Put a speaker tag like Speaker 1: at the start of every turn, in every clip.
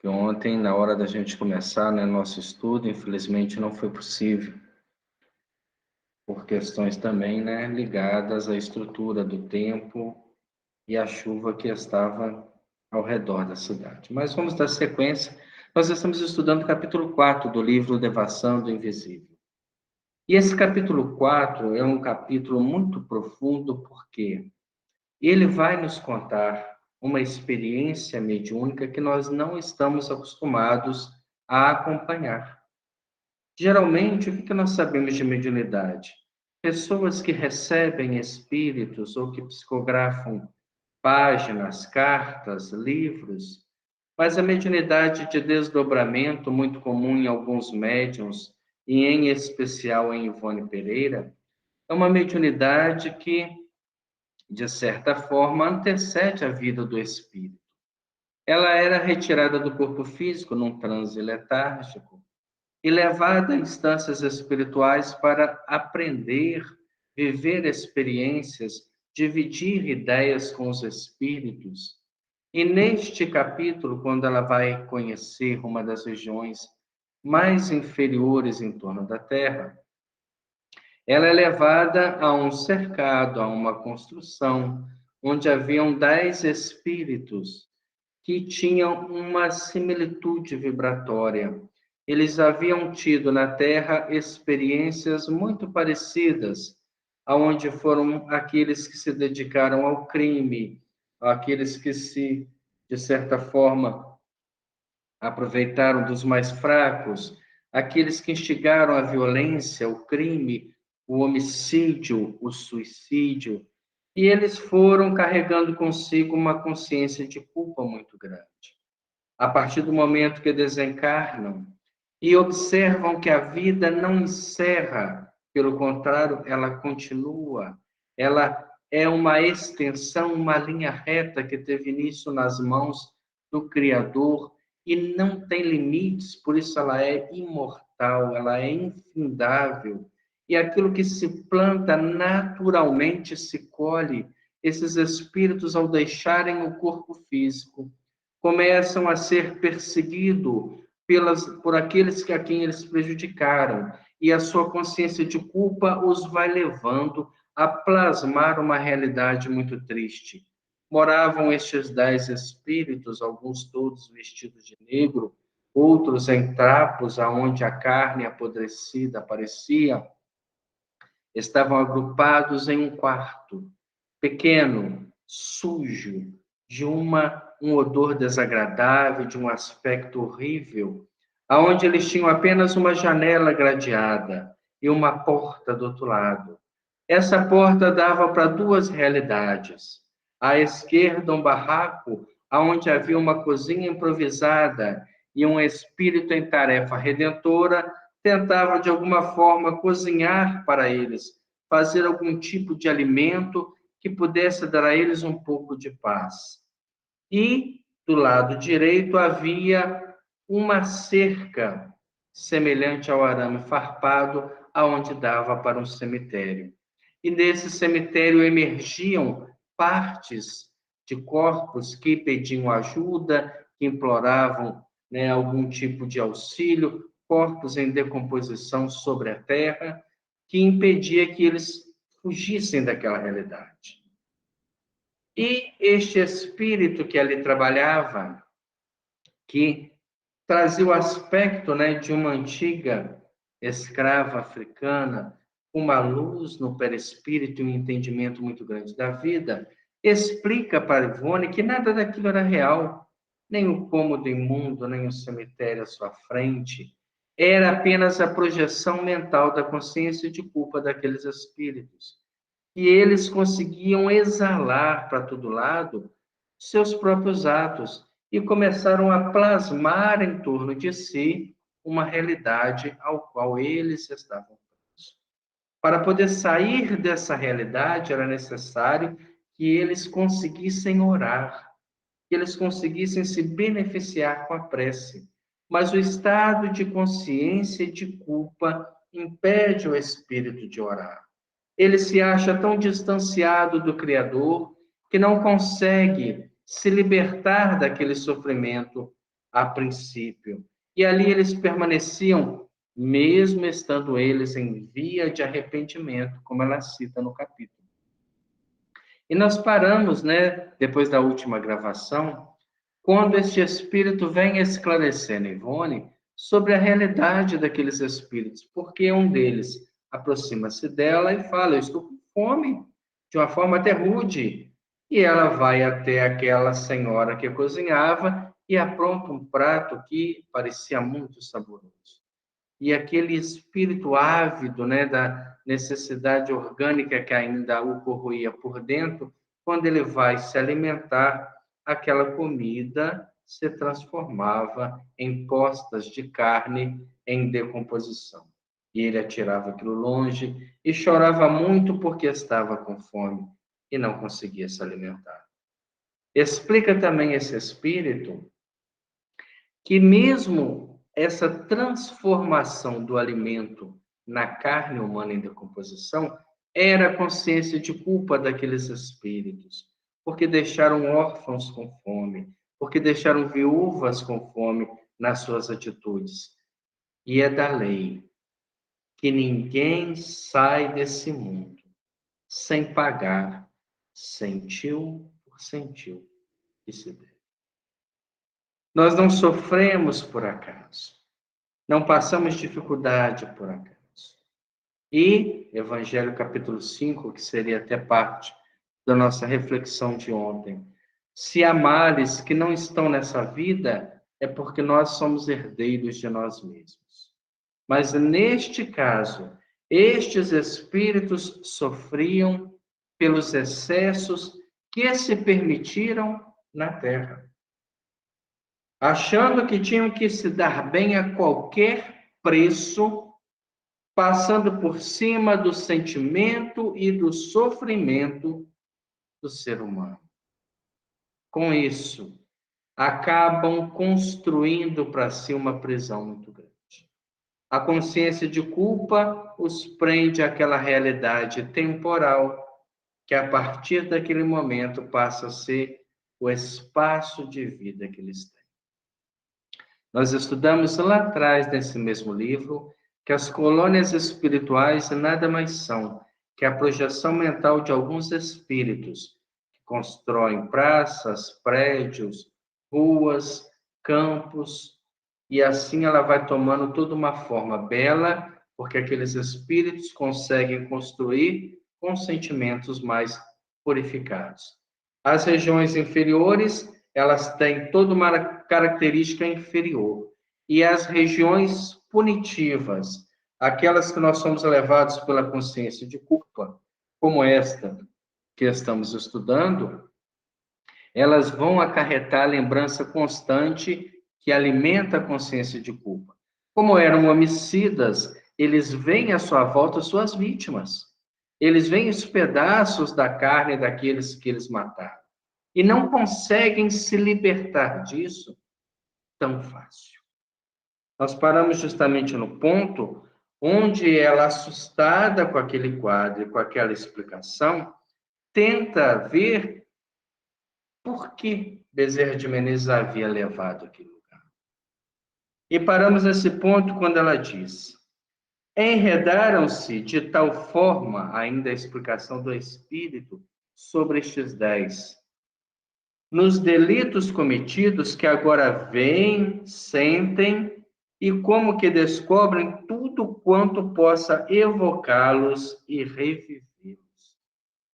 Speaker 1: porque ontem, na hora da gente começar, né, nosso estudo, infelizmente não foi possível, por questões também, né, ligadas à estrutura do tempo e à chuva que estava ao redor da cidade. Mas vamos dar sequência. Nós estamos estudando o capítulo 4 do livro Devassando o Invisível. E esse capítulo 4 é um capítulo muito profundo, porque ele vai nos contar uma experiência mediúnica que nós não estamos acostumados a acompanhar. Geralmente, o que nós sabemos de mediunidade? Pessoas que recebem espíritos ou que psicografam páginas, cartas, livros, mas a mediunidade de desdobramento, muito comum em alguns médiuns, e em especial em Ivone Pereira, é uma mediunidade que, de certa forma, antecede a vida do espírito. Ela era retirada do corpo físico num transe letárgico e levada a instâncias espirituais para aprender, viver experiências, dividir ideias com os espíritos. E neste capítulo, quando ela vai conhecer uma das regiões mais inferiores em torno da Terra, ela é levada a um cercado, a uma construção, onde haviam 10 espíritos que tinham uma similitude vibratória. Eles haviam tido na Terra experiências muito parecidas, aonde foram aqueles que se dedicaram ao crime, aqueles que se, de certa forma, aproveitaram dos mais fracos, aqueles que instigaram a violência, o crime, o homicídio, o suicídio, e eles foram carregando consigo uma consciência de culpa muito grande. A partir do momento que desencarnam e observam que a vida não encerra, pelo contrário, ela continua, ela é uma extensão, uma linha reta que teve início nas mãos do Criador e não tem limites, por isso ela é imortal, ela é infindável. E aquilo que se planta naturalmente se colhe. Esses espíritos, ao deixarem o corpo físico, começam a ser perseguidos por aqueles a quem eles prejudicaram, e a sua consciência de culpa os vai levando a plasmar uma realidade muito triste. Moravam estes 10 espíritos, alguns todos vestidos de negro, outros em trapos, aonde a carne apodrecida aparecia, estavam agrupados em um quarto, pequeno, sujo, de um odor desagradável, de um aspecto horrível, aonde eles tinham apenas uma janela gradeada e uma porta do outro lado. Essa porta dava para duas realidades. À esquerda, um barraco, aonde havia uma cozinha improvisada e um espírito em tarefa redentora tentava, de alguma forma, cozinhar para eles, fazer algum tipo de alimento que pudesse dar a eles um pouco de paz. E, do lado direito, havia uma cerca semelhante ao arame farpado, aonde dava para um cemitério. E desse cemitério emergiam partes de corpos que pediam ajuda, que imploravam, né, algum tipo de auxílio, corpos em decomposição sobre a terra, que impedia que eles fugissem daquela realidade. E este espírito que ali trabalhava, que trazia o aspecto, né, de uma antiga escrava africana, uma luz no perispírito e um entendimento muito grande da vida, explica para Ivone que nada daquilo era real, nem o cômodo imundo, nem o cemitério à sua frente, era apenas a projeção mental da consciência de culpa daqueles espíritos. E eles conseguiam exalar para todo lado seus próprios atos e começaram a plasmar em torno de si uma realidade ao qual eles estavam presos. Para poder sair dessa realidade, era necessário que eles conseguissem orar, que eles conseguissem se beneficiar com a prece. Mas o estado de consciência e de culpa impede o espírito de orar. Ele se acha tão distanciado do Criador que não consegue se libertar daquele sofrimento a princípio. E ali eles permaneciam, mesmo estando eles em via de arrependimento, como ela cita no capítulo. E nós paramos, né, depois da última gravação, quando este espírito vem esclarecendo Ivone sobre a realidade daqueles espíritos, porque um deles aproxima-se dela e fala: eu estou com fome, de uma forma até rude. E ela vai até aquela senhora que cozinhava e apronta um prato que parecia muito saboroso. E aquele espírito ávido, né, da necessidade orgânica que ainda o corroía por dentro, quando ele vai se alimentar, aquela comida se transformava em postas de carne em decomposição. E ele atirava aquilo longe e chorava muito porque estava com fome e não conseguia se alimentar. Explica também esse espírito que mesmo essa transformação do alimento na carne humana em decomposição era a consciência de culpa daqueles espíritos, porque deixaram órfãos com fome, porque deixaram viúvas com fome nas suas atitudes. E é da lei que ninguém sai desse mundo sem pagar centil por centil que se deve. Nós não sofremos por acaso. Não passamos dificuldade por acaso. E Evangelho capítulo 5, que seria até parte da nossa reflexão de ontem. Se há males que não estão nessa vida, é porque nós somos herdeiros de nós mesmos. Mas neste caso, estes espíritos sofriam pelos excessos que se permitiram na terra, achando que tinham que se dar bem a qualquer preço, passando por cima do sentimento e do sofrimento do ser humano. Com isso, acabam construindo para si uma prisão muito grande. A consciência de culpa os prende àquela realidade temporal, que a partir daquele momento passa a ser o espaço de vida que eles têm. Nós estudamos lá atrás, nesse mesmo livro, que as colônias espirituais nada mais são que a projeção mental de alguns espíritos que constroem praças, prédios, ruas, campos, e assim ela vai tomando toda uma forma bela, porque aqueles espíritos conseguem construir com sentimentos mais purificados. As regiões inferiores, elas têm toda uma característica inferior. E as regiões punitivas, aquelas que nós somos levados pela consciência de culpa, como esta que estamos estudando, elas vão acarretar a lembrança constante que alimenta a consciência de culpa. Como eram homicidas, eles veem à sua volta suas vítimas. Eles veem os pedaços da carne daqueles que eles mataram. E não conseguem se libertar disso tão fácil. Nós paramos justamente no ponto onde ela, assustada com aquele quadro, com aquela explicação, tenta ver por que Bezerra de Menezes havia levado aquele lugar. E paramos nesse ponto quando ela diz: enredaram-se de tal forma, ainda a explicação do Espírito, sobre estes 10, nos delitos cometidos que agora veem, sentem e como que descobrem tudo quanto possa evocá-los e revivê-los.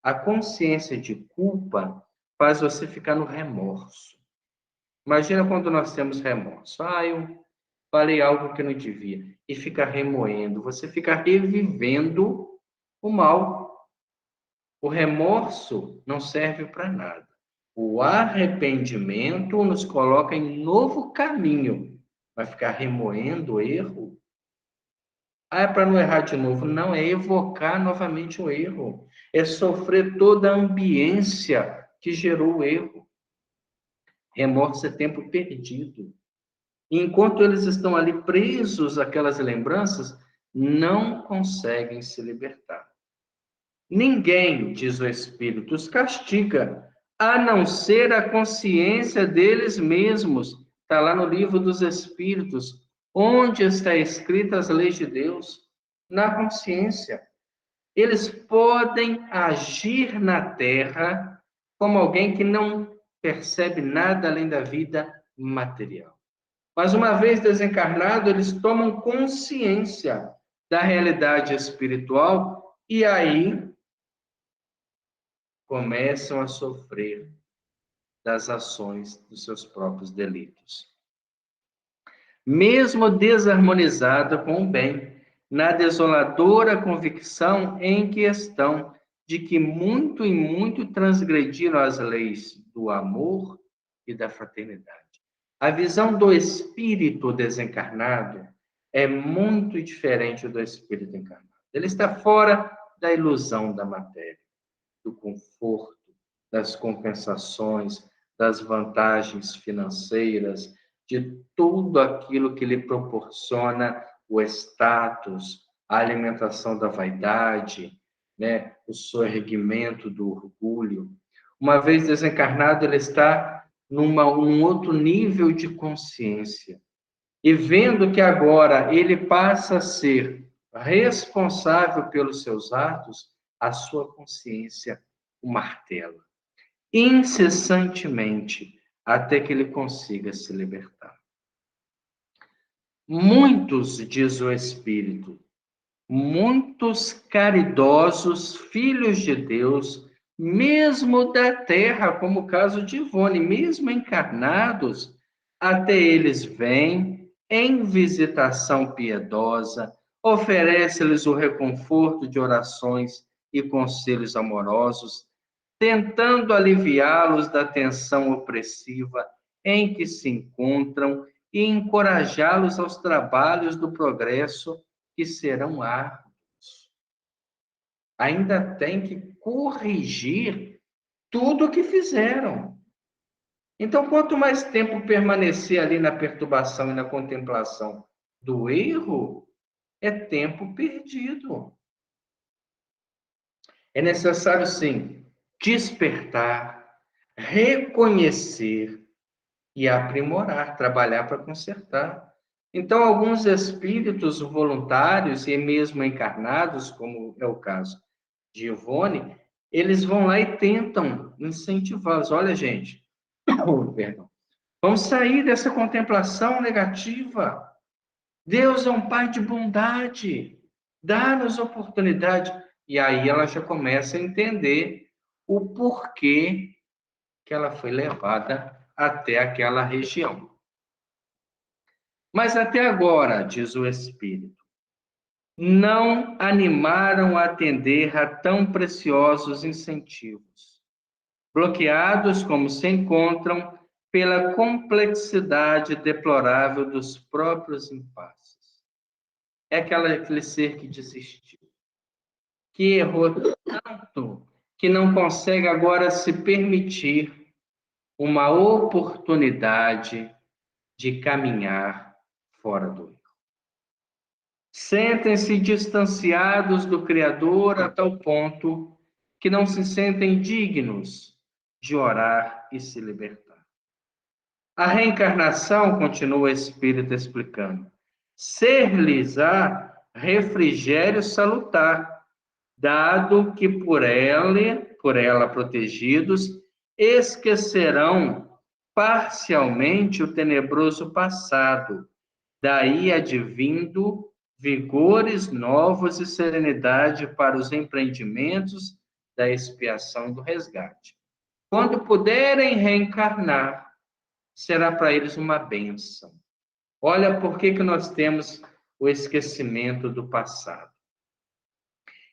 Speaker 1: A consciência de culpa faz você ficar no remorso. Imagina quando nós temos remorso. Eu falei algo que não devia. E fica remoendo. Você fica revivendo o mal. O remorso não serve para nada. O arrependimento nos coloca em novo caminho. Vai ficar remoendo o erro? É para não errar de novo. Não, é evocar novamente o erro. É sofrer toda a ambiência que gerou o erro. Remorso é tempo perdido. E enquanto eles estão ali presos àquelas lembranças, não conseguem se libertar. Ninguém, diz o Espírito, os castiga, a não ser a consciência deles mesmos, Está lá no livro dos Espíritos. Onde está escritas as leis de Deus? Na consciência. Eles podem agir na Terra como alguém que não percebe nada além da vida material. Mas uma vez desencarnado, eles tomam consciência da realidade espiritual e aí começam a sofrer das ações dos seus próprios delitos. Mesmo desarmonizado com o bem, na desoladora convicção em que estão de que muito e muito transgrediram as leis do amor e da fraternidade. A visão do espírito desencarnado é muito diferente do espírito encarnado. Ele está fora da ilusão da matéria, do conforto, das compensações, das vantagens financeiras, de tudo aquilo que lhe proporciona o status, a alimentação da vaidade, né, o soerguimento do orgulho. Uma vez desencarnado, ele está um outro nível de consciência. E vendo que agora ele passa a ser responsável pelos seus atos, a sua consciência o martela incessantemente até que ele consiga se libertar. Muitos, diz o Espírito, muitos caridosos filhos de Deus, mesmo da terra, como o caso de Ivone, mesmo encarnados, até eles vêm em visitação piedosa, oferece-lhes o reconforto de orações e conselhos amorosos, tentando aliviá-los da tensão opressiva em que se encontram e encorajá-los aos trabalhos do progresso que serão árduos. Ainda tem que corrigir tudo o que fizeram. Então, quanto mais tempo permanecer ali na perturbação e na contemplação do erro, é tempo perdido. É necessário, sim, despertar, reconhecer e aprimorar, trabalhar para consertar. Então, alguns espíritos voluntários e mesmo encarnados, como é o caso de Ivone, eles vão lá e tentam incentivá-los. Olha, gente, perdão, vamos sair dessa contemplação negativa. Deus é um Pai de bondade, dá-nos oportunidade. E aí ela já começa a entender o porquê que ela foi levada até aquela região. Mas até agora, diz o Espírito, não animaram a atender a tão preciosos incentivos, bloqueados como se encontram pela complexidade deplorável dos próprios impasses. É aquele ser que desistiu, que errou tanto, que não consegue agora se permitir uma oportunidade de caminhar fora do erro. Sentem-se distanciados do Criador a tal ponto que não se sentem dignos de orar e se libertar. A reencarnação, continua o Espírito explicando, ser-lhes-á refrigério salutar, dado que por ela protegidos, esquecerão parcialmente o tenebroso passado, daí advindo vigores novos e serenidade para os empreendimentos da expiação e do resgate. Quando puderem reencarnar, será para eles uma bênção. Olha por que nós temos o esquecimento do passado.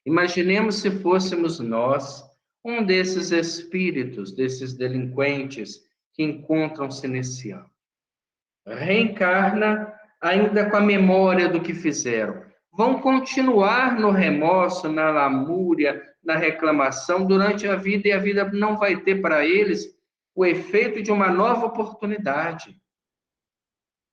Speaker 1: Imaginemos se fôssemos nós um desses espíritos, desses delinquentes que encontram-se nesse ano. Reencarna ainda com a memória do que fizeram. Vão continuar no remorso, na lamúria, na reclamação durante a vida, e a vida não vai ter para eles o efeito de uma nova oportunidade.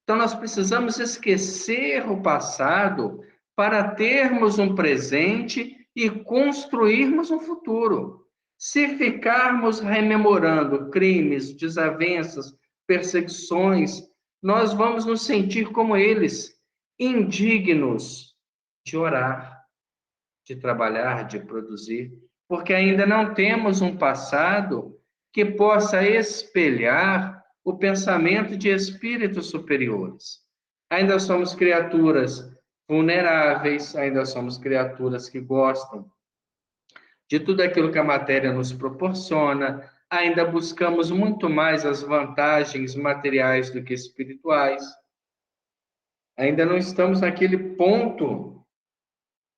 Speaker 1: Então, nós precisamos esquecer o passado para termos um presente e construirmos um futuro. Se ficarmos rememorando crimes, desavenças, perseguições, nós vamos nos sentir como eles, indignos de orar, de trabalhar, de produzir, porque ainda não temos um passado que possa espelhar o pensamento de espíritos superiores. Ainda somos criaturas vulneráveis, ainda somos criaturas que gostam de tudo aquilo que a matéria nos proporciona, ainda buscamos muito mais as vantagens materiais do que espirituais. Ainda não estamos naquele ponto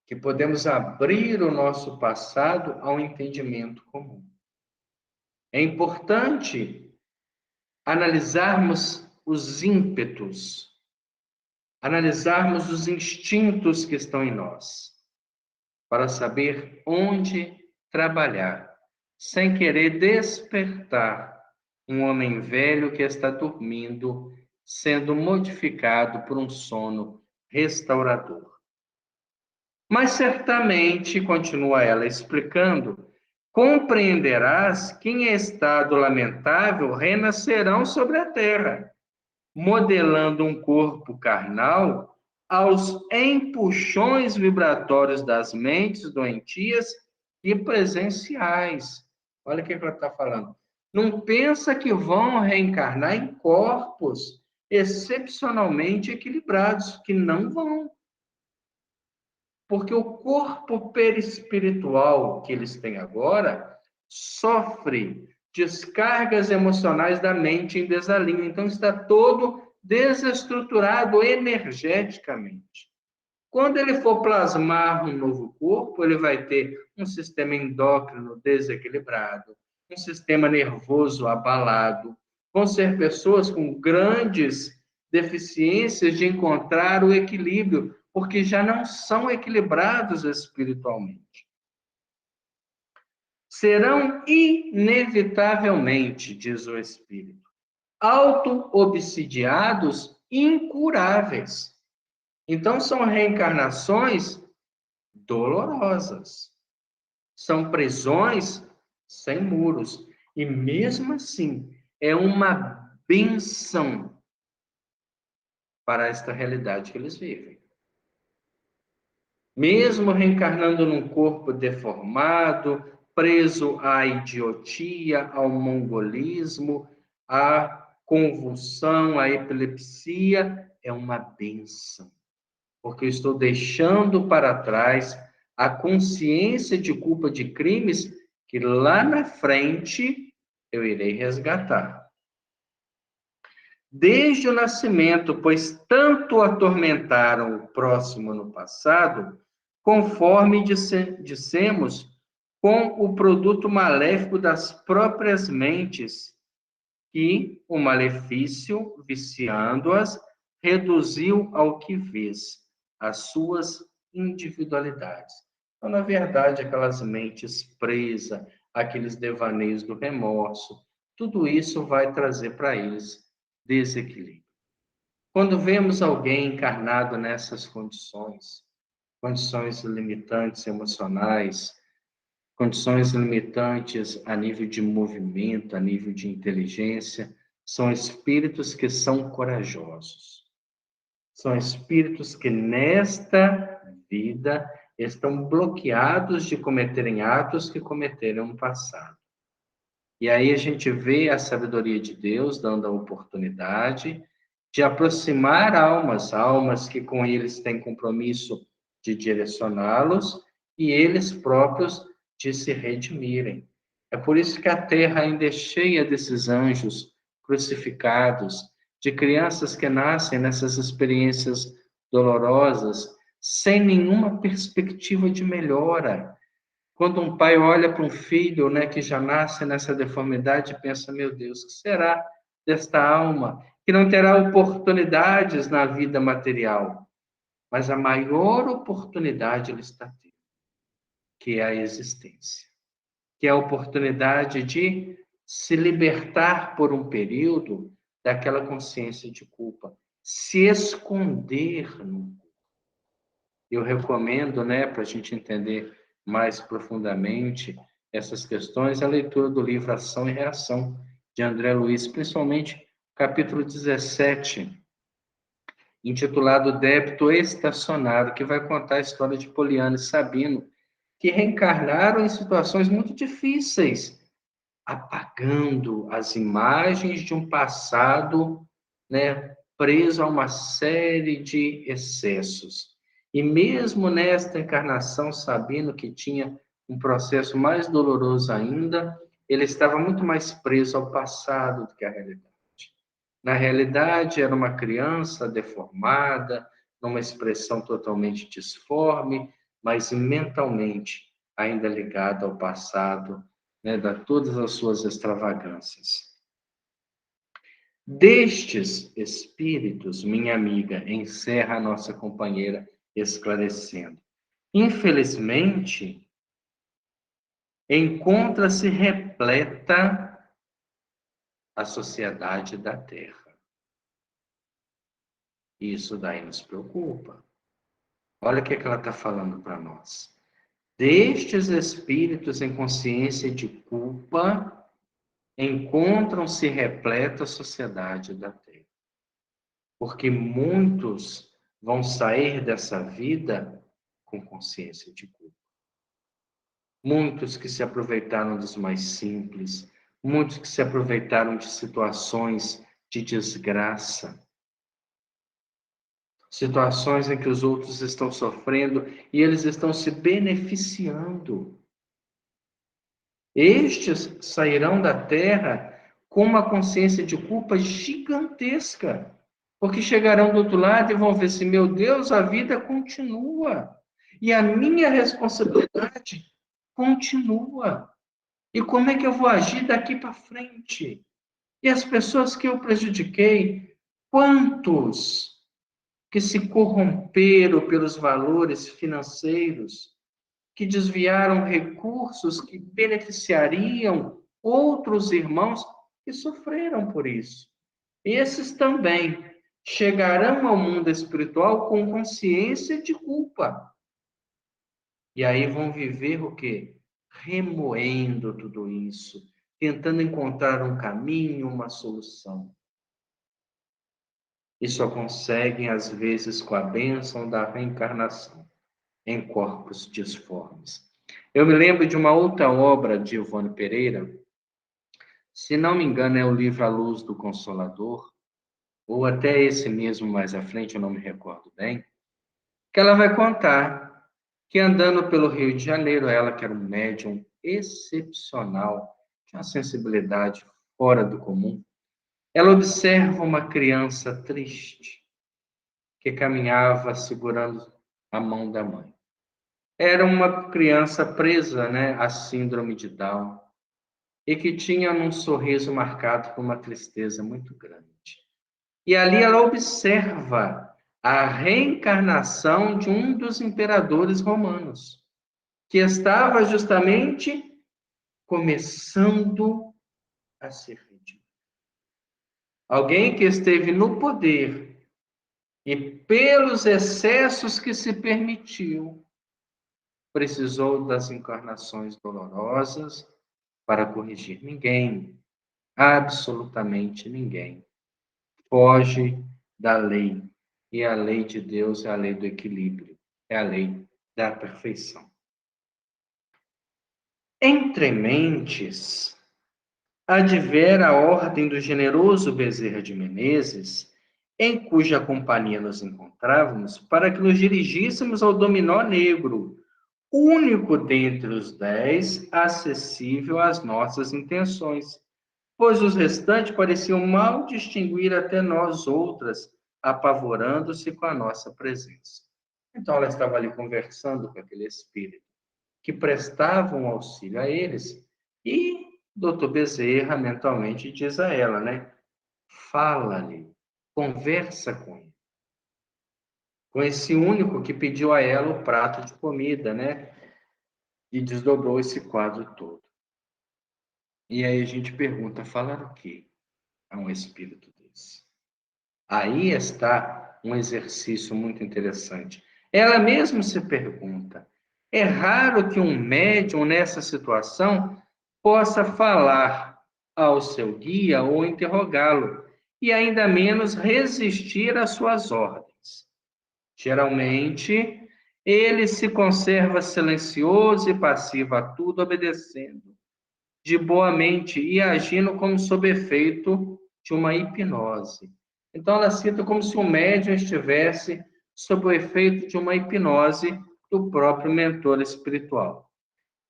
Speaker 1: que podemos abrir o nosso passado ao entendimento comum. É importante analisarmos os ímpetos, analisarmos os instintos que estão em nós, para saber onde trabalhar, sem querer despertar um homem velho que está dormindo, sendo modificado por um sono restaurador. Mas certamente, continua ela explicando, compreenderás que em estado lamentável renascerão sobre a terra, modelando um corpo carnal aos empuxões vibratórios das mentes doentias e presenciais. Olha o que ela está falando. Não pensa que vão reencarnar em corpos excepcionalmente equilibrados, que não vão. Porque o corpo perispiritual que eles têm agora sofre descargas emocionais da mente em desalinho. Então, está todo desestruturado energeticamente. Quando ele for plasmar um novo corpo, ele vai ter um sistema endócrino desequilibrado, um sistema nervoso abalado. Vão ser pessoas com grandes deficiências de encontrar o equilíbrio, porque já não são equilibrados espiritualmente. Serão inevitavelmente, diz o Espírito, auto-obsidiados incuráveis. Então, são reencarnações dolorosas. São prisões sem muros. E mesmo assim, é uma benção para esta realidade que eles vivem. Mesmo reencarnando num corpo deformado, preso à idiotia, ao mongolismo, à convulsão, à epilepsia, é uma benção. Porque eu estou deixando para trás a consciência de culpa de crimes que lá na frente eu irei resgatar. Desde o nascimento, pois tanto atormentaram o próximo no passado, conforme dissemos, com o produto maléfico das próprias mentes, que o malefício, viciando-as, reduziu ao que vês, as suas individualidades. Então, na verdade, aquelas mentes presas, aqueles devaneios do remorso, tudo isso vai trazer para eles desequilíbrio. Quando vemos alguém encarnado nessas condições limitantes emocionais, condições limitantes a nível de movimento, a nível de inteligência, são espíritos que são corajosos. São espíritos que nesta vida estão bloqueados de cometerem atos que cometeram no passado. E aí a gente vê a sabedoria de Deus dando a oportunidade de aproximar almas que com eles têm compromisso de direcioná-los e eles próprios de se redimirem. É por isso que a terra ainda é cheia desses anjos crucificados, de crianças que nascem nessas experiências dolorosas, sem nenhuma perspectiva de melhora. Quando um pai olha para um filho, né, que já nasce nessa deformidade, pensa, meu Deus, o que será desta alma que não terá oportunidades na vida material? Mas a maior oportunidade ele está tendo, que é a existência, que é a oportunidade de se libertar por um período daquela consciência de culpa, se esconder no. Eu recomendo, né, para a gente entender mais profundamente essas questões, a leitura do livro Ação e Reação, de André Luiz, principalmente capítulo 17, intitulado Débito Estacionário, que vai contar a história de Poliana e Sabino, que reencarnaram em situações muito difíceis, apagando as imagens de um passado, né, preso a uma série de excessos. E mesmo nesta encarnação, sabendo que tinha um processo mais doloroso ainda, ele estava muito mais preso ao passado do que à realidade. Na realidade, era uma criança deformada, numa expressão totalmente disforme, mas mentalmente ainda ligada ao passado, né, de todas as suas extravagâncias. Destes espíritos, minha amiga, encerra a nossa companheira esclarecendo. Infelizmente, encontra-se repleta a sociedade da Terra. Isso daí nos preocupa. Olha o que ela está falando para nós. Destes espíritos em consciência de culpa, encontram-se repleta a sociedade da Terra. Porque muitos vão sair dessa vida com consciência de culpa. Muitos que se aproveitaram dos mais simples, muitos que se aproveitaram de situações de desgraça, situações em que os outros estão sofrendo e eles estão se beneficiando. Estes sairão da terra com uma consciência de culpa gigantesca, porque chegarão do outro lado e vão ver se, meu Deus, a vida continua e a minha responsabilidade continua. E como é que eu vou agir daqui para frente? E as pessoas que eu prejudiquei, quantos que se corromperam pelos valores financeiros, que desviaram recursos que beneficiariam outros irmãos que sofreram por isso. Esses também chegarão ao mundo espiritual com consciência de culpa. E aí vão viver o quê? Remoendo tudo isso, tentando encontrar um caminho, uma solução. E só conseguem, às vezes, com a bênção da reencarnação em corpos disformes. Eu me lembro de uma outra obra de Ivone Pereira, se não me engano é o livro A Luz do Consolador, ou até esse mesmo mais à frente, eu não me recordo bem, que ela vai contar que andando pelo Rio de Janeiro, ela que era um médium excepcional, tinha uma sensibilidade fora do comum, ela observa uma criança triste que caminhava segurando a mão da mãe. Era uma criança presa, né, à síndrome de Down e que tinha um sorriso marcado por uma tristeza muito grande. E ali ela observa a reencarnação de um dos imperadores romanos, que estava justamente começando a ser redimido. Alguém que esteve no poder e pelos excessos que se permitiu, precisou das encarnações dolorosas para corrigir. Ninguém, absolutamente ninguém, foge da lei. E a lei de Deus é a lei do equilíbrio, é a lei da perfeição. Entre mentes, adver a ordem do generoso Bezerra de Menezes, em cuja companhia nos encontrávamos, para que nos dirigíssemos ao dominó negro, único dentre os 10 acessível às nossas intenções, pois os restantes pareciam mal distinguir até nós outras, apavorando-se com a nossa presença. Então ela estava ali conversando com aquele espírito que prestava um auxílio a eles e Dr. Bezerra mentalmente diz a ela, né? Fala-lhe, conversa com ele. Com esse único que pediu a ela o prato de comida, né? E desdobrou esse quadro todo. E aí a gente pergunta, falar o quê a um espírito desse? Aí está um exercício muito interessante. Ela mesma se pergunta, é raro que um médium nessa situação possa falar ao seu guia ou interrogá-lo. e ainda menos resistir às suas ordens. Geralmente, ele se conserva silencioso e passivo a tudo, obedecendo de boa mente e agindo como sob efeito de uma hipnose. Então, ela cita como se o médium estivesse sob o efeito de uma hipnose do próprio mentor espiritual.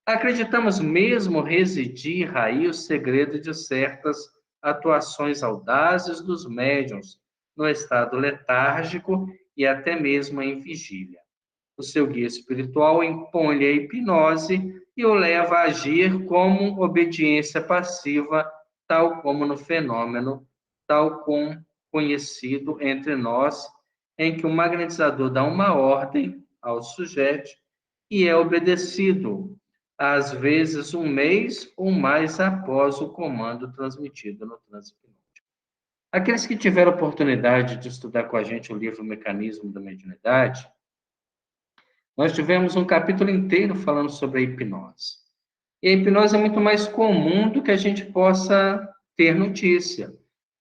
Speaker 1: Acreditamos mesmo residir aí o segredo de certas atuações audazes dos médiuns no estado letárgico e até mesmo em vigília. O seu guia espiritual impõe-lhe a hipnose e o leva a agir como obediência passiva, tal como no fenômeno, tal como conhecido entre nós, em que o magnetizador dá uma ordem ao sujeito e é obedecido, às vezes um mês ou mais após o comando transmitido no transe hipnótico. Aqueles que tiveram oportunidade de estudar com a gente o livro Mecanismo da Mediunidade, nós tivemos um capítulo inteiro falando sobre a hipnose. E a hipnose é muito mais comum do que a gente possa ter notícia.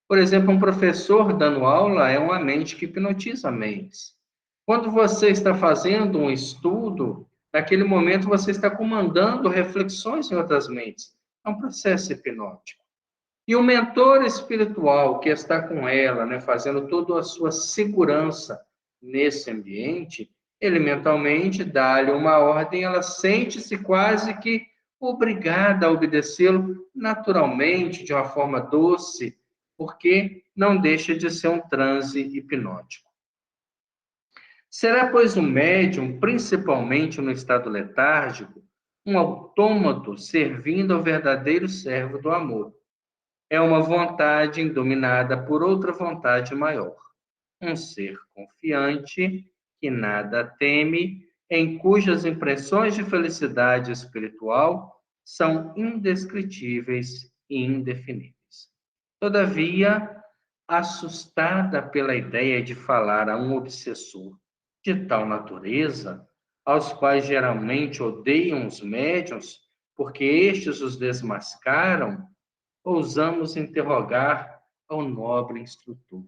Speaker 1: Por exemplo, um professor dando aula é uma mente que hipnotiza mentes. Quando você está fazendo um estudo, naquele momento você está comandando reflexões em outras mentes. É um processo hipnótico. E o mentor espiritual que está com ela, né, fazendo toda a sua segurança nesse ambiente, ele mentalmente dá-lhe uma ordem, ela sente-se quase que obrigada a obedecê-lo naturalmente, de uma forma doce, porque não deixa de ser um transe hipnótico. Será, pois, o médium, principalmente no estado letárgico, um autômato servindo ao verdadeiro servo do amor. É uma vontade dominada por outra vontade maior. Um ser confiante, que nada teme, em cujas impressões de felicidade espiritual são indescritíveis e indefiníveis. Todavia, assustada pela ideia de falar a um obsessor de tal natureza, aos quais geralmente odeiam os médiuns, porque estes os desmascaram, ousamos interrogar ao nobre instrutor.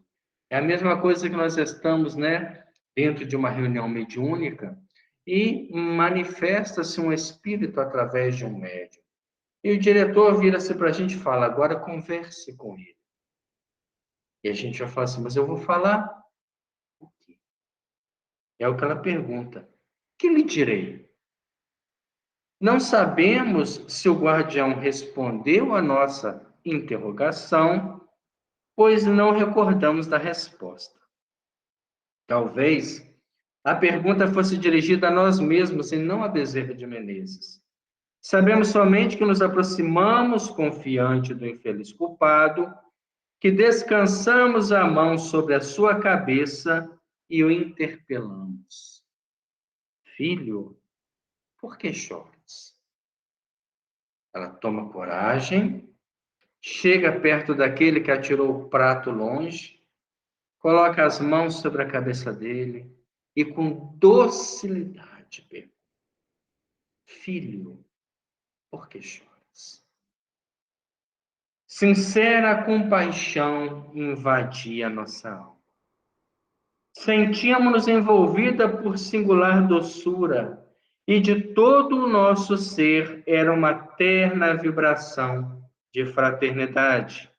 Speaker 1: É a mesma coisa que nós estamos, né, dentro de uma reunião mediúnica e manifesta-se um espírito através de um médium. E o diretor vira-se para a gente e fala: agora converse com ele. E a gente vai falar assim: mas eu vou falar o quê? É o que ela pergunta: que lhe direi? Não sabemos se o guardião respondeu à nossa interrogação, pois não recordamos da resposta. Talvez a pergunta fosse dirigida a nós mesmos e não a Bezerra de Menezes. Sabemos somente que nos aproximamos confiante do infeliz culpado, que descansamos a mão sobre a sua cabeça e o interpelamos. Filho, por que choras? Ela toma coragem, chega perto daquele que atirou o prato longe, coloca as mãos sobre a cabeça dele e com docilidade pergunta: filho, por que choras? Sincera compaixão invadia nossa alma. Sentíamos-nos envolvida por singular doçura e de todo o nosso ser era uma terna vibração de fraternidade.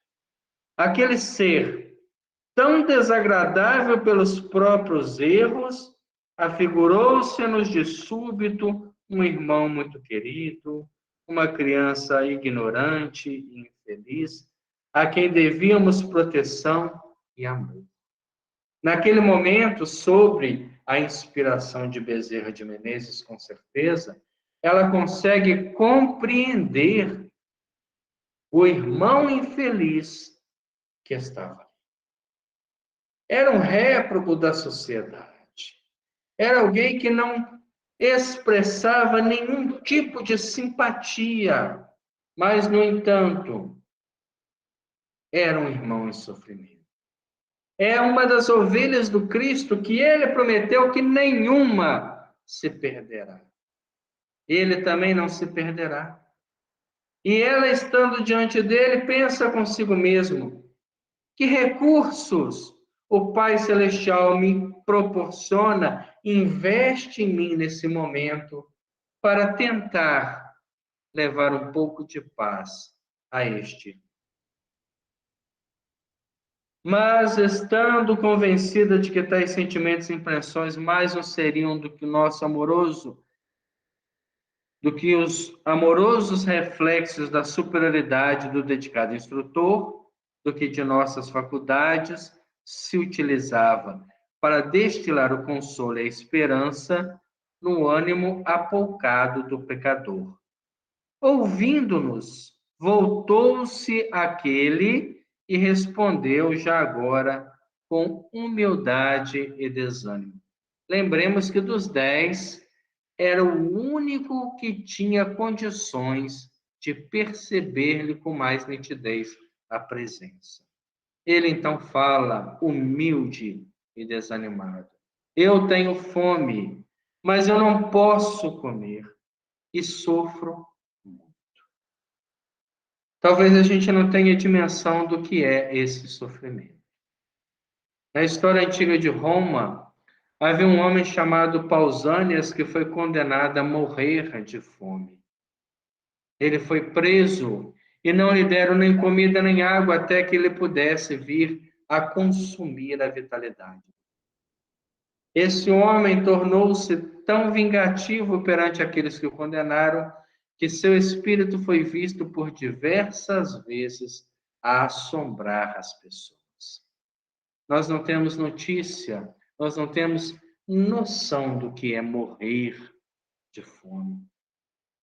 Speaker 1: Aquele ser tão desagradável pelos próprios erros, afigurou-se-nos de súbito um irmão muito querido, uma criança ignorante e infeliz, a quem devíamos proteção e amor. Naquele momento, sobre a inspiração de Bezerra de Menezes, com certeza, ela consegue compreender o irmão infeliz que estava. Era um réprobo da sociedade. Era alguém que não expressava nenhum tipo de simpatia, mas, no entanto, era um irmão em sofrimento. É uma das ovelhas do Cristo que ele prometeu que nenhuma se perderá. Ele também não se perderá. E ela, estando diante dele, pensa consigo mesmo: Que recursos o Pai Celestial me proporciona, investe em mim nesse momento para tentar levar um pouco de paz a este. Mas, estando convencida de que tais sentimentos e impressões mais não seriam do que os amorosos reflexos da superioridade do dedicado instrutor, do que de nossas faculdades se utilizava para destilar o consolo e a esperança no ânimo apoucado do pecador. Ouvindo-nos, voltou-se àquele e respondeu já agora com humildade e desânimo. Lembremos que dos 10, era o único que tinha condições de perceber-lhe com mais nitidez a presença. Ele então fala, humilde e desanimado: eu tenho fome, mas eu não posso comer e sofro muito. Talvez a gente não tenha dimensão do que é esse sofrimento. Na história antiga de Roma, havia um homem chamado Pausanias que foi condenado a morrer de fome. Ele foi preso e não lhe deram nem comida nem água até que ele pudesse vir a consumir a vitalidade. Esse homem tornou-se tão vingativo perante aqueles que o condenaram que seu espírito foi visto por diversas vezes a assombrar as pessoas. Nós não temos notícia, nós não temos noção do que é morrer de fome.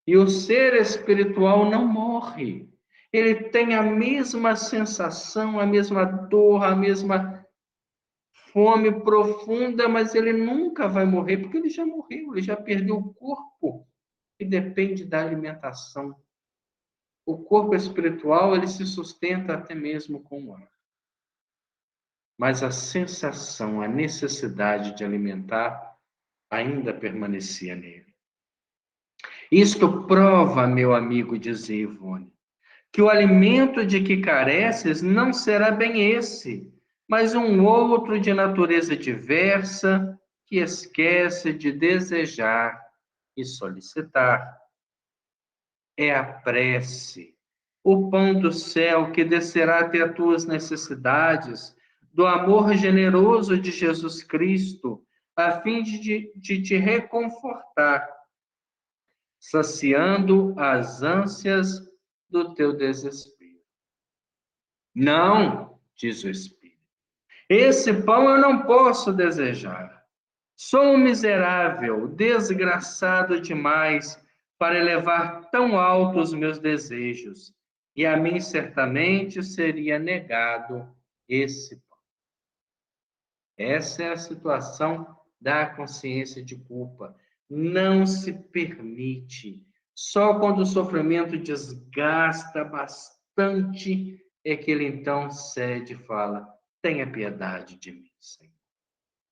Speaker 1: E o ser espiritual não morre. Ele tem a mesma sensação, a mesma dor, a mesma fome profunda, mas ele nunca vai morrer, porque ele já morreu, ele já perdeu o corpo, que depende da alimentação. O corpo espiritual, ele se sustenta até mesmo com o ar. Mas a sensação, a necessidade de alimentar ainda permanecia nele. Isto prova, meu amigo, dizia Ivone, que o alimento de que careces não será bem esse, mas um outro de natureza diversa que esquece de desejar e solicitar. É a prece, o pão do céu que descerá até as tuas necessidades, do amor generoso de Jesus Cristo, a fim de te reconfortar, saciando as ânsias do teu desespero. Não, diz o Espírito, esse pão eu não posso desejar. Sou um miserável, desgraçado demais para elevar tão alto os meus desejos, e a mim certamente seria negado esse pão. Essa é a situação da consciência de culpa. Não se permite. Só quando o sofrimento desgasta bastante é que ele então cede e fala: tenha piedade de mim, Senhor.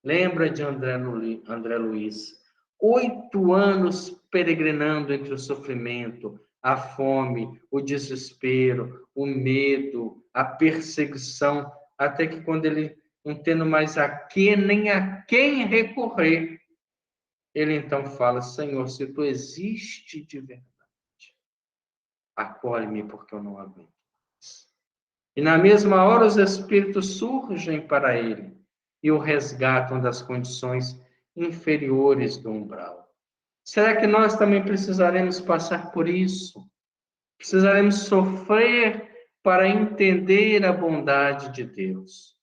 Speaker 1: Lembra de André Luiz? 8 anos peregrinando entre o sofrimento, a fome, o desespero, o medo, a perseguição, até que quando ele não tendo mais a que nem a quem recorrer, ele então fala: Senhor, se tu existe de verdade, acolhe-me porque eu não aguento mais. E na mesma hora os espíritos surgem para ele e o resgatam das condições inferiores do umbral. Será que nós também precisaremos passar por isso? Precisaremos sofrer para entender a bondade de Deus.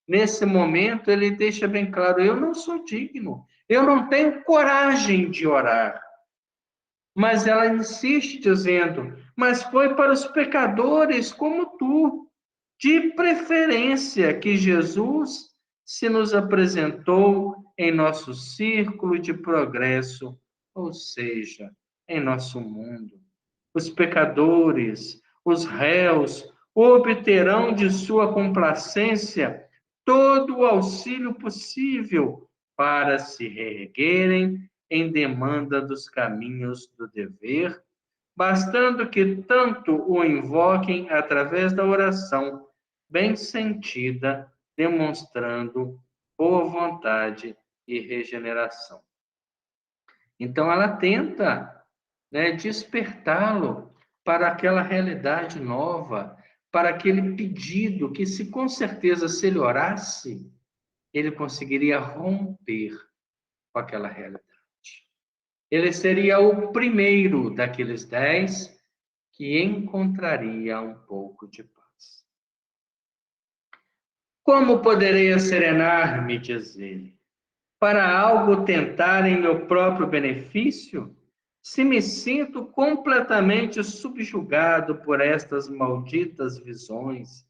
Speaker 1: Nesse momento, ele deixa bem claro: eu não sou digno, eu não tenho coragem de orar. Mas ela insiste dizendo: mas foi para os pecadores como tu, de preferência que Jesus se nos apresentou em nosso círculo de progresso, ou seja, em nosso mundo. Os pecadores, os réus, obterão de sua complacência todo o auxílio possível para se reerguerem em demanda dos caminhos do dever, bastando que tanto o invoquem através da oração, bem sentida, demonstrando boa vontade e regeneração. Então, ela tenta, né, despertá-lo para aquela realidade nova, para aquele pedido que, se com certeza, se ele orasse, ele conseguiria romper com aquela realidade. Ele seria o primeiro daqueles 10 que encontraria um pouco de paz. Como poderei serenar-me, diz ele, para algo tentar em meu próprio benefício, se me sinto completamente subjugado por estas malditas visões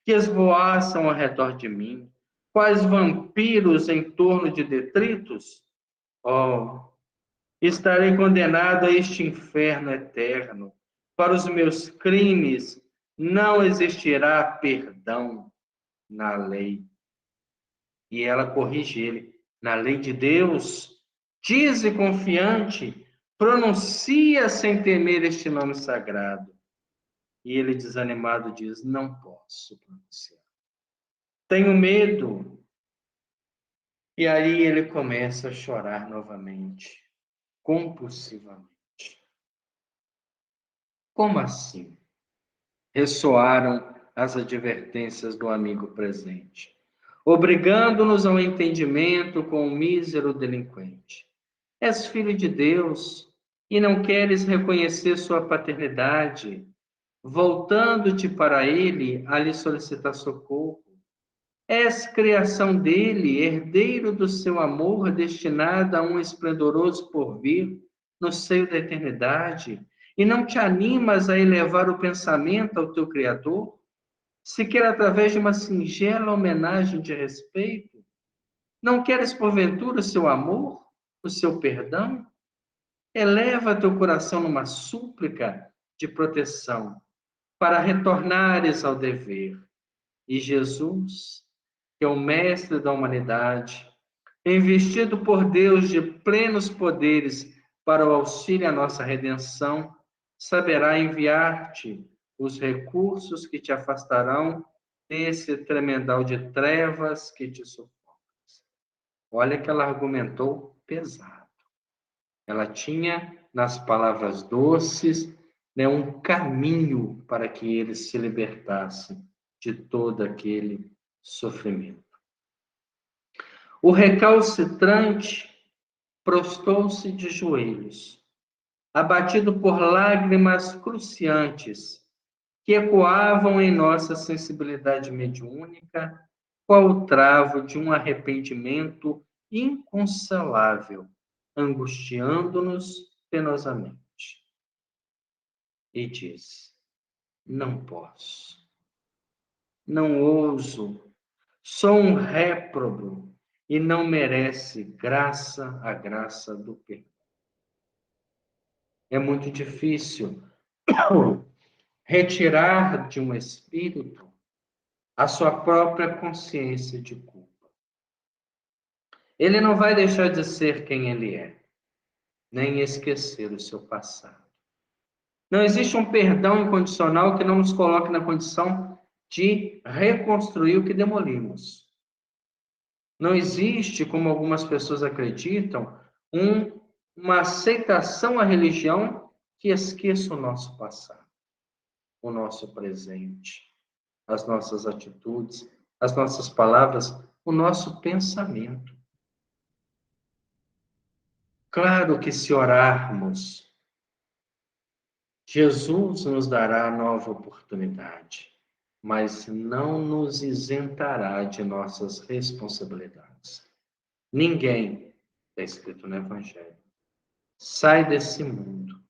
Speaker 1: que esvoaçam ao redor de mim, quais vampiros em torno de detritos? Oh, estarei condenado a este inferno eterno. Para os meus crimes não existirá perdão na lei. E ela corrige ele. Na lei de Deus, dize confiante, pronuncia sem temer este nome sagrado. E ele, desanimado, diz: não posso pronunciar. Tenho medo. E aí ele começa a chorar novamente, compulsivamente. Como assim? Ressoaram as advertências do amigo presente, obrigando-nos ao entendimento com o mísero delinquente. És filho de Deus e não queres reconhecer sua paternidade, voltando-te para ele a lhe solicitar socorro. És criação dele, herdeiro do seu amor, destinada a um esplendoroso porvir no seio da eternidade, e não te animas a elevar o pensamento ao teu Criador, sequer através de uma singela homenagem de respeito? Não queres, porventura, o seu amor, o seu perdão? Eleva teu coração numa súplica de proteção, para retornares ao dever. E Jesus, que é o mestre da humanidade, investido por Deus de plenos poderes para o auxílio à nossa redenção, saberá enviar-te os recursos que te afastarão desse tremendal de trevas que te sufocam. Olha que ela argumentou pesado. Ela tinha, nas palavras doces, né, um caminho para que ele se libertasse de todo aquele sofrimento. O recalcitrante prostou-se de joelhos, abatido por lágrimas cruciantes que ecoavam em nossa sensibilidade mediúnica, qual o travo de um arrependimento inconsolável, angustiando-nos penosamente. E diz: não posso, não ouso, sou um réprobo e não merece a graça do perdão. É muito difícil retirar de um espírito a sua própria consciência de culpa. Ele não vai deixar de ser quem ele é, nem esquecer o seu passado. Não existe um perdão incondicional que não nos coloque na condição de reconstruir o que demolimos. Não existe, como algumas pessoas acreditam, uma aceitação à religião que esqueça o nosso passado, o nosso presente, as nossas atitudes, as nossas palavras, o nosso pensamento. Claro que se orarmos, Jesus nos dará nova oportunidade, mas não nos isentará de nossas responsabilidades. Ninguém, está escrito no Evangelho, sai desse mundo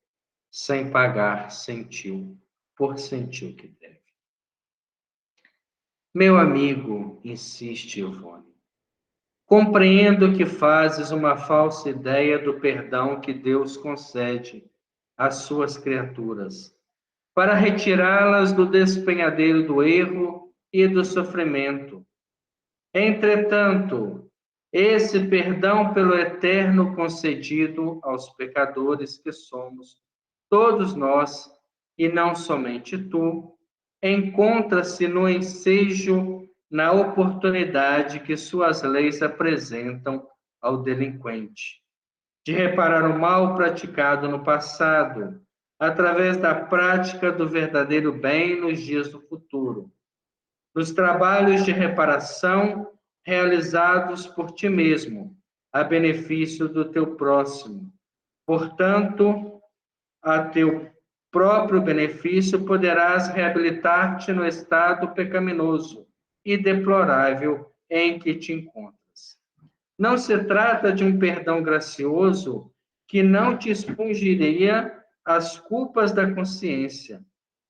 Speaker 1: sem pagar sentiu por sentir o que deve. Meu amigo, insiste Ivone, compreendo que fazes uma falsa ideia do perdão que Deus concede às suas criaturas, para retirá-las do despenhadeiro do erro e do sofrimento. Entretanto, esse perdão pelo eterno concedido aos pecadores que somos, todos nós, e não somente tu, encontra-se no ensejo, na oportunidade que suas leis apresentam ao delinquente, de reparar o mal praticado no passado, através da prática do verdadeiro bem nos dias do futuro, nos trabalhos de reparação realizados por ti mesmo, a benefício do teu próximo. Portanto, a teu próprio benefício poderás reabilitar-te no estado pecaminoso e deplorável em que te encontras. Não se trata de um perdão gracioso que não te expungiria as culpas da consciência,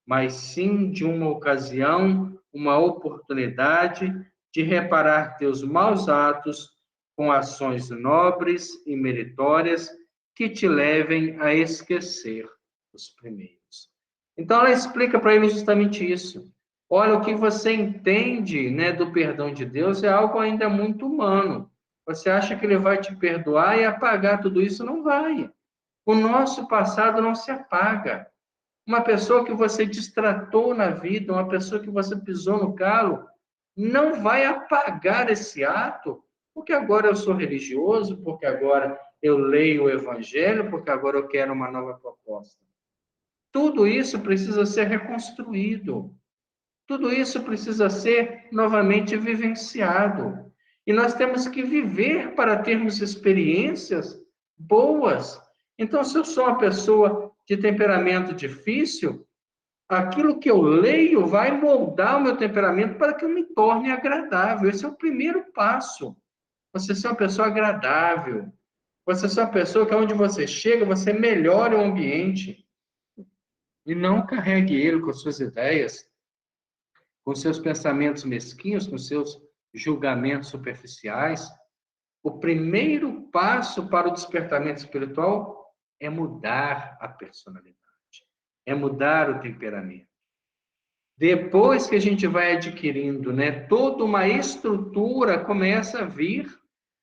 Speaker 1: mas sim de uma ocasião, uma oportunidade de reparar teus maus atos com ações nobres e meritórias que te levem a esquecer os primeiros. Então ela explica para ele justamente isso. Olha, o que você entende, né, do perdão de Deus é algo ainda muito humano. Você acha que ele vai te perdoar e apagar tudo isso? Não vai. O nosso passado não se apaga. Uma pessoa que você destratou na vida, uma pessoa que você pisou no calo, não vai apagar esse ato, porque agora eu sou religioso, porque agora eu leio o evangelho, porque agora eu quero uma nova proposta. Tudo isso precisa ser reconstruído. Tudo isso precisa ser novamente vivenciado. E nós temos que viver para termos experiências boas. Então, se eu sou uma pessoa de temperamento difícil, aquilo que eu leio vai moldar o meu temperamento para que eu me torne agradável. Esse é o primeiro passo. Você ser uma pessoa agradável. Você ser uma pessoa que onde você chega, você melhora o ambiente. E não carregue ele com suas ideias, com seus pensamentos mesquinhos, com seus julgamentos superficiais. O primeiro passo para o despertamento espiritual é mudar a personalidade, é mudar o temperamento. Depois que a gente vai adquirindo, né, toda uma estrutura, começa a vir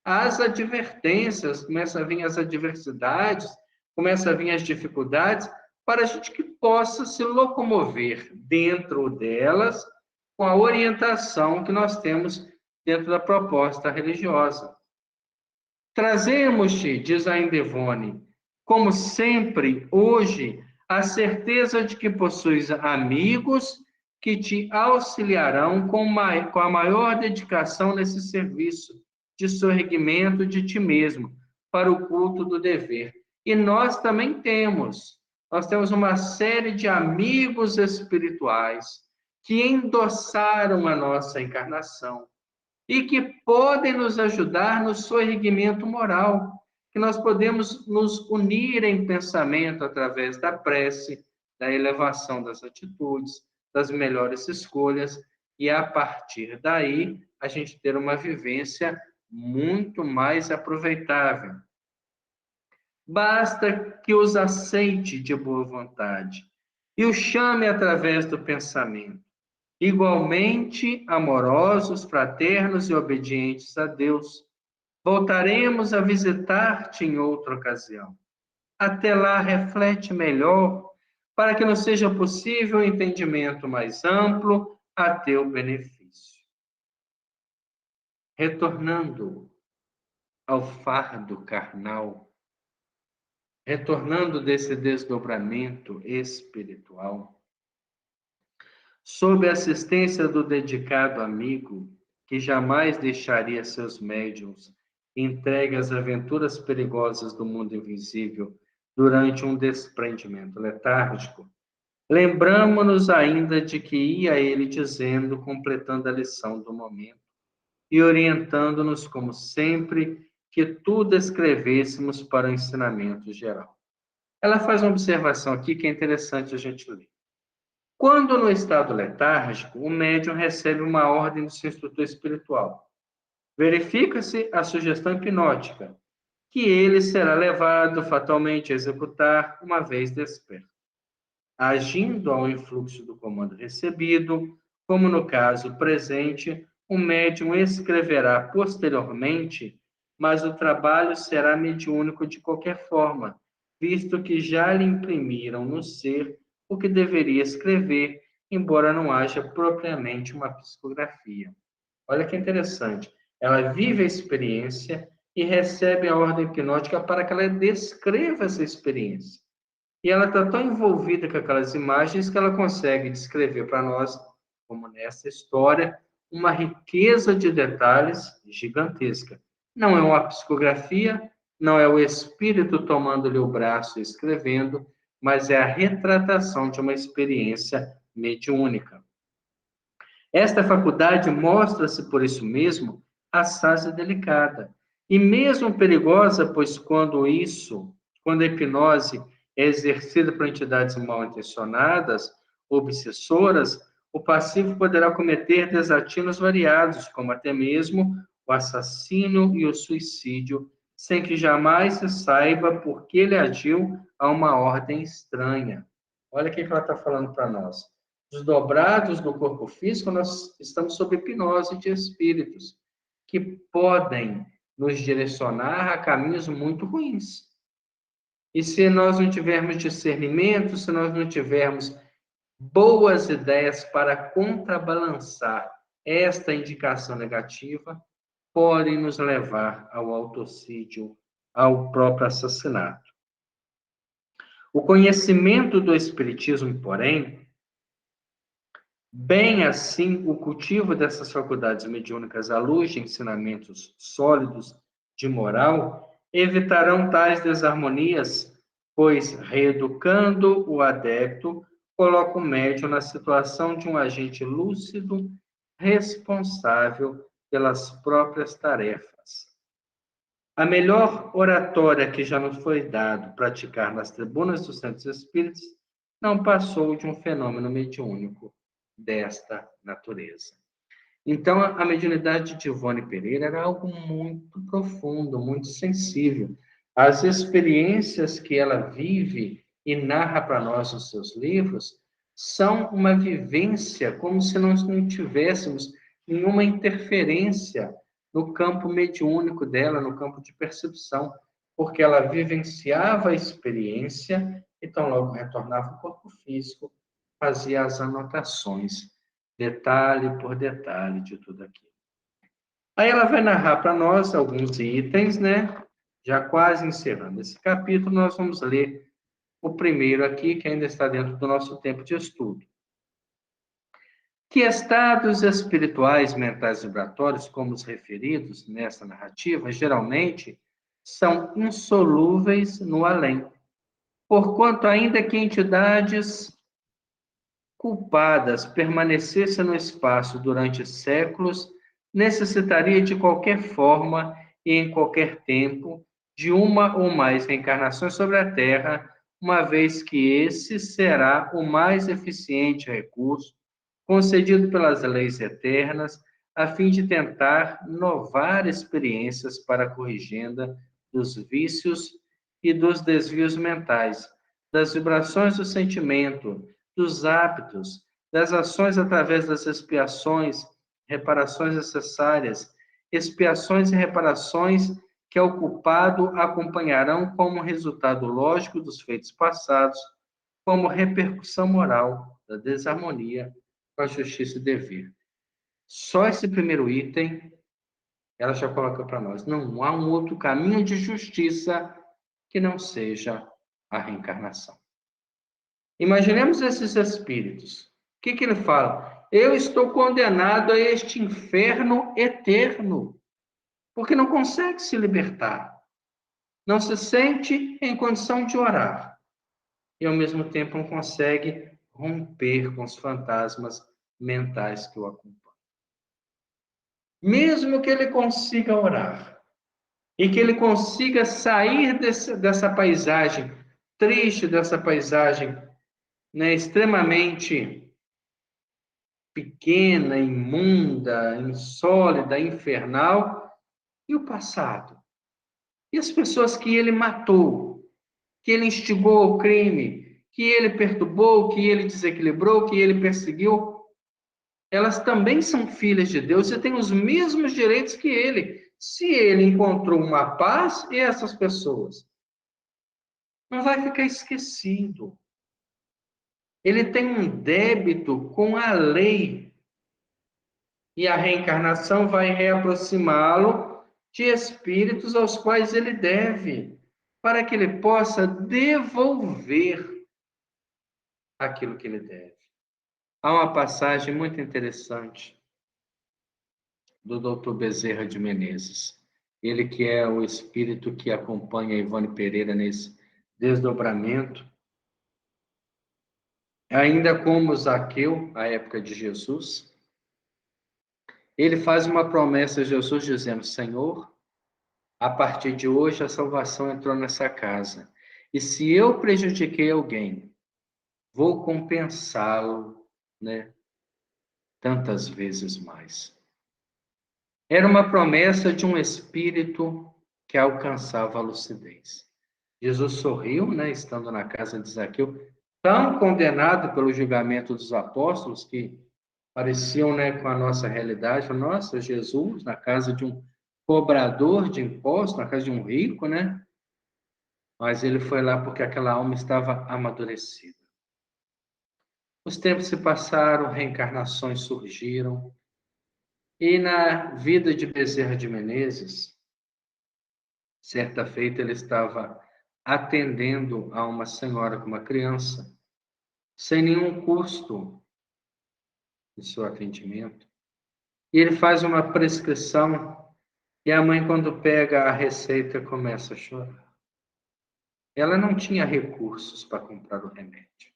Speaker 1: as advertências, começa a vir as adversidades, começa a vir as dificuldades, para a gente que possa se locomover dentro delas com a orientação que nós temos dentro da proposta religiosa. Trazemos-te, diz a Indevone, como sempre, hoje, a certeza de que possuis amigos que te auxiliarão com a maior dedicação nesse serviço de sorregimento de ti mesmo, para o culto do dever. E nós também nós temos uma série de amigos espirituais que endossaram a nossa encarnação e que podem nos ajudar no sorregimento moral, que nós podemos nos unir em pensamento através da prece, da elevação das atitudes, das melhores escolhas, e a partir daí a gente ter uma vivência muito mais aproveitável. Basta que os aceite de boa vontade e os chame através do pensamento. Igualmente amorosos, fraternos e obedientes a Deus. Voltaremos a visitar-te em outra ocasião. Até lá, reflete melhor, para que nos seja possível um entendimento mais amplo a teu benefício. Retornando ao fardo carnal, retornando desse desdobramento espiritual, sob a assistência do dedicado amigo, que jamais deixaria seus médiuns entregue às aventuras perigosas do mundo invisível durante um desprendimento letárgico, lembramo-nos ainda de que ia ele dizendo, completando a lição do momento, e orientando-nos, como sempre, que tudo escrevêssemos para o ensinamento geral. Ela faz uma observação aqui que é interessante a gente ler. Quando no estado letárgico, o médium recebe uma ordem do seu instrutor espiritual. Verifica-se a sugestão hipnótica, que ele será levado fatalmente a executar uma vez desperto. Agindo ao influxo do comando recebido, como no caso presente, o médium escreverá posteriormente, mas o trabalho será mediúnico de qualquer forma, visto que já lhe imprimiram no ser o que deveria escrever embora não haja propriamente uma psicografia. Olha que interessante. Ela vive a experiência e recebe a ordem hipnótica para que ela descreva essa experiência. E ela está tão envolvida com aquelas imagens que ela consegue descrever para nós, como nessa história, uma riqueza de detalhes gigantesca. Não é uma psicografia, não é o espírito tomando-lhe o braço e escrevendo, mas é a retratação de uma experiência mediúnica. Esta faculdade mostra-se, por isso mesmo, assaz e delicada, e mesmo perigosa, pois quando a hipnose é exercida por entidades mal intencionadas, obsessoras, o passivo poderá cometer desatinos variados, como até mesmo o assassínio e o suicídio, sem que jamais se saiba por que ele agiu a uma ordem estranha. Olha o que ela está falando para nós. Desdobrados do corpo físico, nós estamos sob hipnose de espíritos que podem nos direcionar a caminhos muito ruins. E se nós não tivermos discernimento, se nós não tivermos boas ideias para contrabalançar esta indicação negativa, podem nos levar ao autocídio, ao próprio assassinato. O conhecimento do espiritismo, porém, bem assim, o cultivo dessas faculdades mediúnicas à luz de ensinamentos sólidos de moral evitarão tais desarmonias, pois, reeducando o adepto, coloca o médium na situação de um agente lúcido, responsável pelas próprias tarefas. A melhor oratória que já nos foi dado praticar nas tribunas dos Santos Espíritos não passou de um fenômeno mediúnico desta natureza. Então, a mediunidade de Ivone Pereira era algo muito profundo, muito sensível. As experiências que ela vive e narra para nós nos seus livros são uma vivência como se nós não tivéssemos nenhuma interferência no campo mediúnico dela, no campo de percepção, porque ela vivenciava a experiência, então logo retornava ao corpo físico, fazia as anotações, detalhe por detalhe de tudo aquilo. Aí ela vai narrar para nós alguns itens, né? Já quase encerrando esse capítulo, nós vamos ler o primeiro aqui, que ainda está dentro do nosso tempo de estudo. Que estados espirituais, mentais vibratórios, como os referidos nessa narrativa, geralmente são insolúveis no além, porquanto ainda que entidades culpadas permanecessem no espaço durante séculos, necessitaria de qualquer forma e em qualquer tempo de uma ou mais reencarnações sobre a Terra, uma vez que esse será o mais eficiente recurso concedido pelas leis eternas, a fim de tentar novar experiências para a corrigenda dos vícios e dos desvios mentais, das vibrações do sentimento, dos hábitos, das ações através das expiações, reparações necessárias, expiações e reparações que ao culpado acompanharão como resultado lógico dos feitos passados, como repercussão moral da desarmonia com a justiça e dever. Só esse primeiro item, ela já coloca para nós. Não há um outro caminho de justiça que não seja a reencarnação. Imaginemos esses espíritos. O que ele fala? Eu estou condenado a este inferno eterno, porque não consegue se libertar. Não se sente em condição de orar. E, ao mesmo tempo, não consegue romper com os fantasmas mentais que o acompanham. Mesmo que ele consiga orar e que ele consiga sair dessa paisagem triste, dessa paisagem, né, extremamente pequena, imunda, insólida, infernal, e o passado? E as pessoas que ele matou, que ele instigou ao crime, que ele perturbou, que ele desequilibrou, que ele perseguiu? Elas também são filhas de Deus e têm os mesmos direitos que ele. Se ele encontrou uma paz, e essas pessoas? Não vai ficar esquecido. Ele tem um débito com a lei. E a reencarnação vai reaproximá-lo de espíritos aos quais ele deve, para que ele possa devolver aquilo que ele deve. Há uma passagem muito interessante do Dr. Bezerra de Menezes. Ele que é o espírito que acompanha Ivone Pereira nesse desdobramento. Ainda como Zaqueu, à época de Jesus, ele faz uma promessa a Jesus dizendo: Senhor, a partir de hoje a salvação entrou nessa casa. E se eu prejudiquei alguém, vou compensá-lo, né, tantas vezes mais. Era uma promessa de um espírito que alcançava a lucidez. Jesus sorriu, né, estando na casa de Zaqueu, tão condenado pelo julgamento dos apóstolos que pareciam, né, com a nossa realidade. Nossa, Jesus na casa de um cobrador de impostos, na casa de um rico, né? Mas ele foi lá porque aquela alma estava amadurecida. Os tempos se passaram, reencarnações surgiram, e na vida de Bezerra de Menezes, certa feita ele estava atendendo a uma senhora com uma criança, sem nenhum custo de seu atendimento. E ele faz uma prescrição, e a mãe, quando pega a receita, começa a chorar. Ela não tinha recursos para comprar o remédio.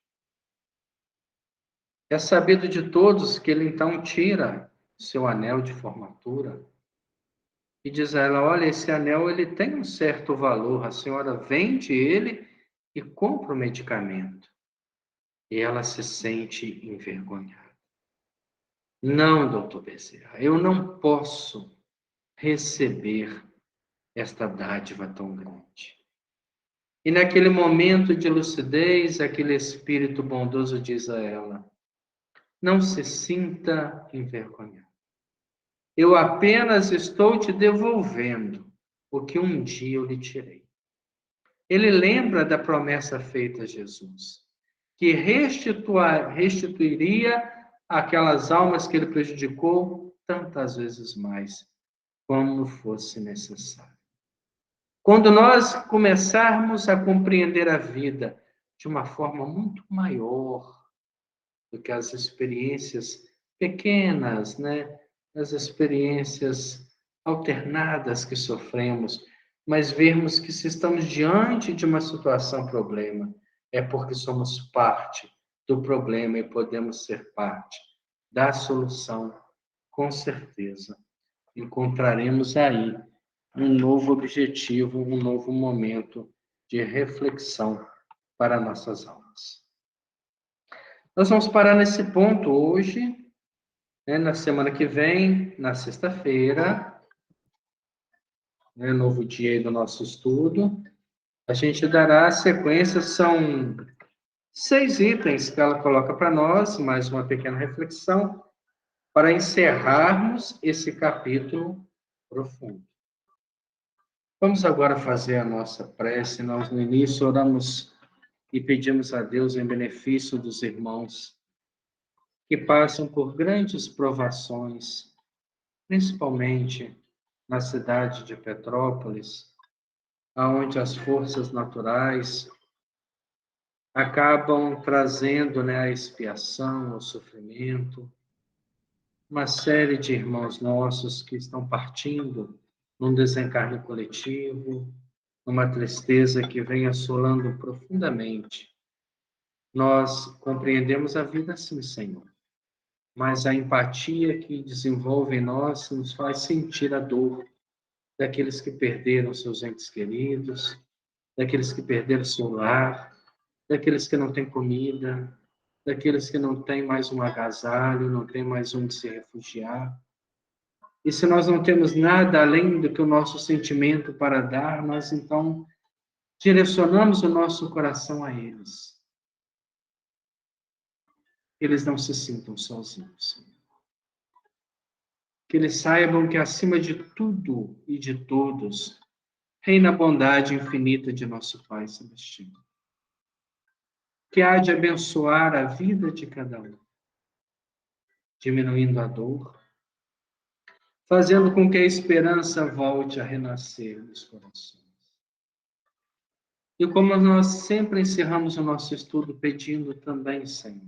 Speaker 1: É sabido de todos que ele então tira seu anel de formatura e diz a ela: olha, esse anel ele tem um certo valor, a senhora vende ele e compra o medicamento. E ela se sente envergonhada. Não, doutor Bezerra, eu não posso receber esta dádiva tão grande. E naquele momento de lucidez, aquele espírito bondoso diz a ela: não se sinta envergonhada. Eu apenas estou te devolvendo o que um dia eu lhe tirei. Ele lembra da promessa feita a Jesus, que restituiria aquelas almas que ele prejudicou tantas vezes mais, como fosse necessário. Quando nós começarmos a compreender a vida de uma forma muito maior do que as experiências pequenas, né? As experiências alternadas que sofremos, mas vermos que se estamos diante de uma situação problema, é porque somos parte do problema e podemos ser parte da solução, com certeza. Encontraremos aí um novo objetivo, um novo momento de reflexão para nossas almas. Nós vamos parar nesse ponto hoje, né? Na semana que vem, na sexta-feira, né? Novo dia aí do nosso estudo, a gente dará sequência, são 6 itens que ela coloca para nós, mais uma pequena reflexão, para encerrarmos esse capítulo profundo. Vamos agora fazer a nossa prece. Nós, no início, oramos e pedimos a Deus em benefício dos irmãos que passam por grandes provações, principalmente na cidade de Petrópolis, onde as forças naturais acabam trazendo, né, a expiação, o sofrimento. Uma série de irmãos nossos que estão partindo num desencarne coletivo, numa tristeza que vem assolando profundamente. Nós compreendemos a vida assim, Senhor, mas a empatia que desenvolve em nós nos faz sentir a dor daqueles que perderam seus entes queridos, daqueles que perderam seu lar, daqueles que não têm comida, daqueles que não têm mais um agasalho, não têm mais onde se refugiar. E se nós não temos nada além do que o nosso sentimento para dar, nós então direcionamos o nosso coração a eles. Eles não se sintam sozinhos, Senhor. Que eles saibam que acima de tudo e de todos reina a bondade infinita de nosso Pai Celestial. que há de abençoar a vida de cada um, diminuindo a dor, fazendo com que a esperança volte a renascer nos corações. E como nós sempre encerramos o nosso estudo pedindo também, Senhor,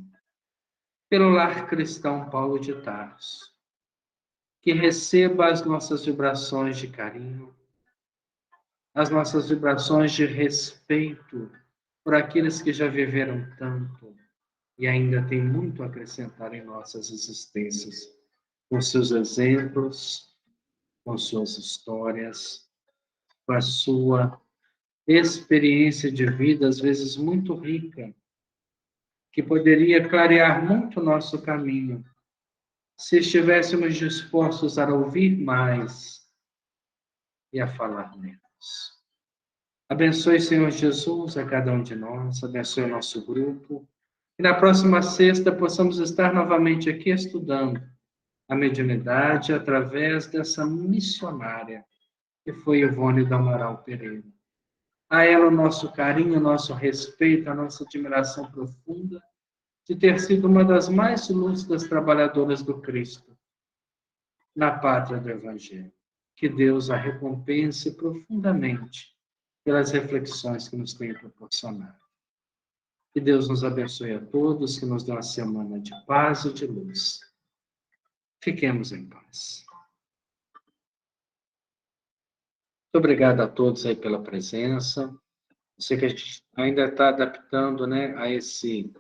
Speaker 1: pelo Lar Cristão Paulo de Tarso, que receba as nossas vibrações de carinho, as nossas vibrações de respeito por aqueles que já viveram tanto e ainda têm muito a acrescentar em nossas existências, com seus exemplos, com suas histórias, com a sua experiência de vida, às vezes muito rica, que poderia clarear muito o nosso caminho, se estivéssemos dispostos a ouvir mais e a falar menos. Abençoe, Senhor Jesus, a cada um de nós, abençoe o nosso grupo, e na próxima sexta possamos estar novamente aqui estudando a mediunidade através dessa missionária, que foi Ivone do Amaral Pereira. A ela o nosso carinho, o nosso respeito, a nossa admiração profunda de ter sido uma das mais lúcidas trabalhadoras do Cristo na pátria do Evangelho. Que Deus a recompense profundamente pelas reflexões que nos tem proporcionado. Que Deus nos abençoe a todos, que nos dê uma semana de paz e de luz. Fiquemos em paz. Muito obrigado a todos aí pela presença. Sei que a gente ainda está adaptando, né, a esse